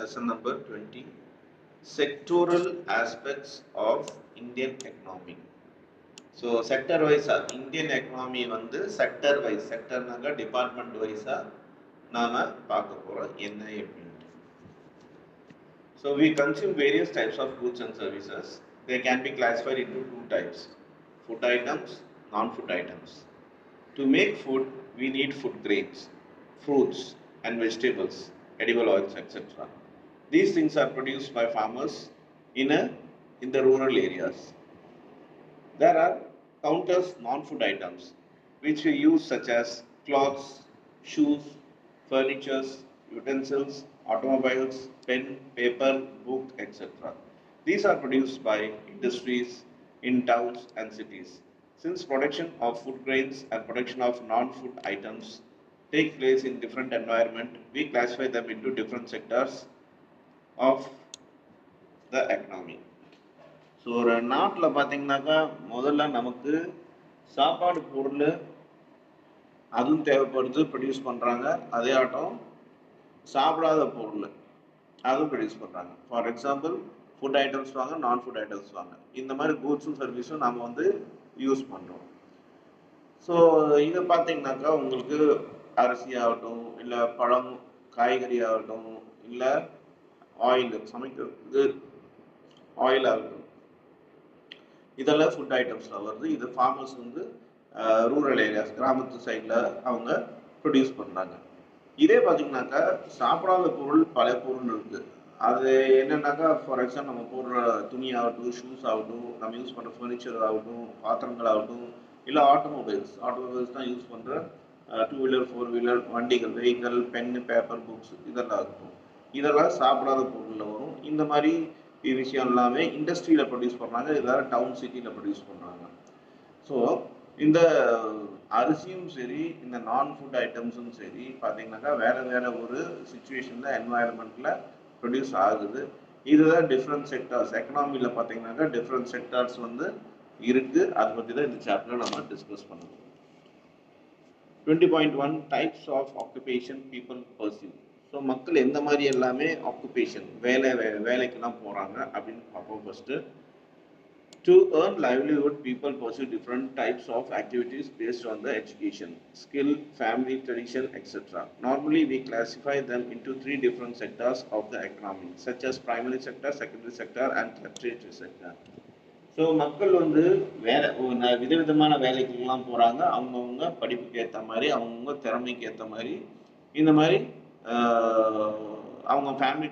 lesson number 20, sectoral aspects of Indian economy. So sector wise Indian economy வந்து sector wise, sector நாங்க department wise நாம பார்க்க போறோம் என்ன அப்படின்ட்டு. So we consume various types of goods and services. They can be classified into two types: food items, non-food items. To make food, we need food grains, fruits and vegetables, edible oils, etc. These things are produced by farmers in the rural areas. There are countless non-food items which we use, such as clothes, shoes, furniture, utensils, automobiles, pen, paper, book, etc. These are produced by industries in towns and cities. Since production of food grains and production of non-food items take place in different environment, we classify them into different sectors of the economy. So ஒரு நாட்டில் பார்த்தீங்கன்னாக்கா முதல்ல நமக்கு சாப்பாடு பொருள் அதுவும் தேவைப்படுது, produce பண்ணுறாங்க. அதே ஆட்டம் சாப்பிடாத பொருள் அதுவும் ப்ரொடியூஸ் பண்ணுறாங்க. ஃபார் எக்ஸாம்பிள் ஃபுட் ஐட்டம்ஸ் வாங்க, நான் ஃபுட் ஐட்டம்ஸ் வாங்க, இந்த மாதிரி கூட்ஸும் சர்வீஸும் நம்ம வந்து யூஸ் பண்ணுறோம். ஸோ இதை பார்த்தீங்கன்னாக்கா உங்களுக்கு அரிசி ஆகட்டும், இல்லை பழம் காய்கறி ஆகட்டும், இல்லை ஆயில் சமைக்கிறதுக்கு ஆயில் ஆகட்டும், இதெல்லாம் ஃபுட் ஐட்டம்ஸில் வருது. இது ஃபார்மர்ஸ் வந்து ரூரல் ஏரியாஸ் கிராமத்து சைடில் அவங்க ப்ரொடியூஸ் பண்ணுறாங்க. இதே பார்த்தீங்கன்னாக்கா சாப்பிடாத பொருள் பல பொருள் இருக்குது. அது என்னென்னாக்கா ஃபார் எக்ஸாம்பிள் நம்ம போடுற துணி ஆகட்டும், ஷூஸ் ஆகட்டும், நம்ம யூஸ் பண்ணுற ஃபர்னிச்சர் ஆகட்டும், பாத்திரங்கள் ஆகட்டும், இல்லை ஆட்டோமொபைல்ஸ் தான் யூஸ் பண்ணுற 2 வீலர் 4 வீலர் வண்டிகள், வெஹிக்கல், பென்னு, பேப்பர், புக்ஸ் இதெல்லாம் இருக்கும். இதெல்லாம் சாப்பிடாத பொருளில் வரும். இந்த மாதிரி விஷயம் எல்லாமே இண்டஸ்ட்ரியில் ப்ரொடியூஸ் பண்ணுறாங்க, இதெல்லாம் டவுன் சிட்டியில் ப்ரொடியூஸ் பண்ணுறாங்க. ஸோ இந்த அரிசியும் சரி, இந்த நான் ஃபுட் ஐட்டம்ஸும் சரி பார்த்தீங்கன்னாக்கா வேறு ஒரு சுச்சுவேஷனில் என்வாயர்மெண்ட்டில் ப்ரொடியூஸ் ஆகுது. இதுதான் டிஃப்ரெண்ட் செக்டார்ஸ். எக்கனாமியில் பார்த்தீங்கன்னாக்கா டிஃப்ரெண்ட் செக்டார்ஸ் வந்து இருக்குது. அதை பற்றி தான் இந்த சாப்டரில் நம்ம டிஸ்கஸ் பண்ணுவோம். 20.1 types of occupation people pursue. So மக்கள் எந்த மாதிரி எல்லாமே ஆக்குபேஷன் வேலைக்கெல்லாம் போகிறாங்க அப்படின்னு பார்ப்போம். First, to earn livelihood, people pursue different types of activities based on the education, skill, family, tradition, etc. Normally, we classify them into 3 different sectors of the economy, such as primary sector, secondary sector, and tertiary sector. So மக்கள் வந்து விதவிதமான வேலைக்கெல்லாம் போகிறாங்க. அவங்கவுங்க படிப்புக்கு ஏற்ற மாதிரி, அவங்கவுங்க திறமைக்கு ஏற்ற மாதிரி, இந்த மாதிரி அவங்க ஃபேமிலி